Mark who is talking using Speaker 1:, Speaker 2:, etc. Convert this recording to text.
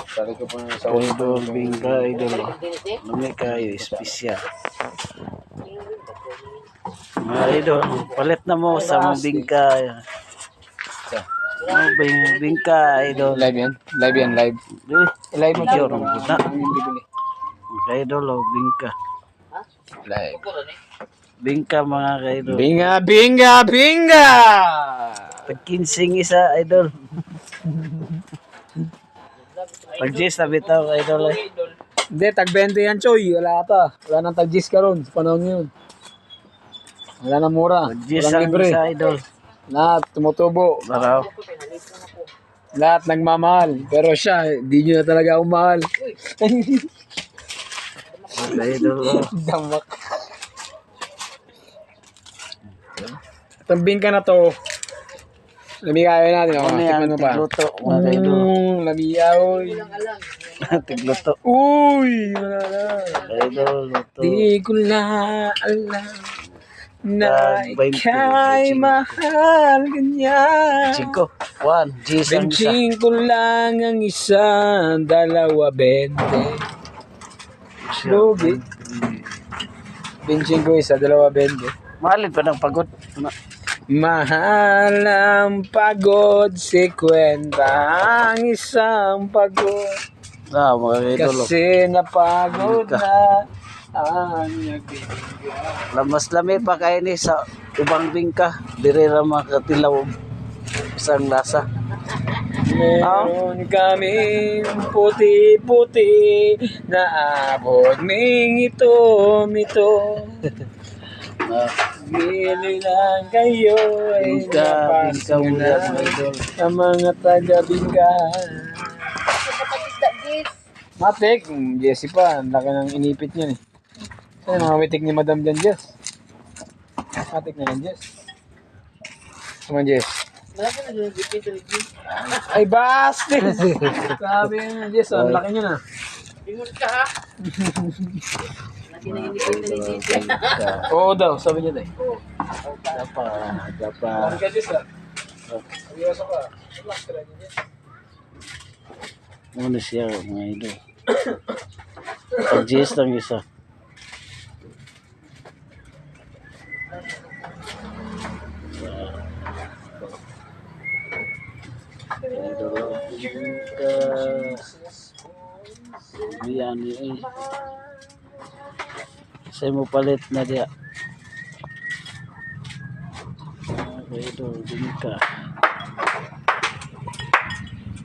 Speaker 1: Sali ko pa sa
Speaker 2: Idol, bingka, idol. Lumi kayo, espesyal. Mga idol, palit na mo sa mga bingka. Bingka, idol.
Speaker 1: Live yan? Live yan, live. Live mo
Speaker 2: Video,
Speaker 1: to.
Speaker 2: na. Idol, bingka.
Speaker 1: Live.
Speaker 2: Bingka, mga idol.
Speaker 1: Binga, binga, binga!
Speaker 2: Pag-kinsing isa, idol. Pag-gis na bitaw, idol.
Speaker 1: Hindi, tag-20 yan, Choy. Wala ata. Wala nang tag-gis ka ron. Sa panahon yun. Wala nang mura.
Speaker 2: Pag-gis
Speaker 1: Walang
Speaker 2: ang
Speaker 1: libre.
Speaker 2: isa, idol.
Speaker 1: Lahat, tumutubo.
Speaker 2: Baraw.
Speaker 1: Lahat nagmamahal. Pero siya, di nyo na talaga ako mahal.
Speaker 2: Idol,
Speaker 1: Damak. Itong bingka na to, lamigayo natin.
Speaker 2: Ano yan,
Speaker 1: Tikman mo pa.
Speaker 2: tigluto, mga idol.
Speaker 1: Lamigaw.
Speaker 2: Tigluto.
Speaker 1: Uy, wala na.
Speaker 2: Idol, luto.
Speaker 1: Di ko na alam na
Speaker 2: Tag 20,
Speaker 1: ika'y mahal ganyan.
Speaker 2: 5, 1, G's ang isa.
Speaker 1: Benching ko lang ang isa, 2.20. Lugi. Benching ko isa, 2.20.
Speaker 2: Mahalin pa ng pagod.
Speaker 1: Mahal ang pagod, 50 ang isang pagod.
Speaker 2: Mga idol.
Speaker 1: Kasi napagod na ang nagbibigay.
Speaker 2: Lamas lami pa kayo ni sa ubang bingka. Diri ra makatilaw. Isang lasa.
Speaker 1: Meron kaming puti-puti na abot ming ito. Gili lang kayo ay
Speaker 2: Bingka
Speaker 1: napasok
Speaker 2: mo
Speaker 1: na
Speaker 2: mga idol.
Speaker 1: ang mga taga-bingka. Matik, Jessie pa, ang laki ng inipit niya eh. Saan ang mawitik ni Madam dyan, Jess? Matik na yan, Jess. Come on, Jess. Ay, basti! Sabi yan, Jess, ang laki niya na.
Speaker 3: Ingon ka ha? Lagi na inipin na ni
Speaker 1: Oo daw, sabi niya tayo.
Speaker 2: Dapa.
Speaker 1: Sabi ka, Jess, ah. Sabiyoso ka. Relax ka lang, Jess.
Speaker 2: Ano siya mga idol. Pag-gis lang isa. Idol. Bingka. Biyan eh. Saya mo palit na dia. Idol, bingka.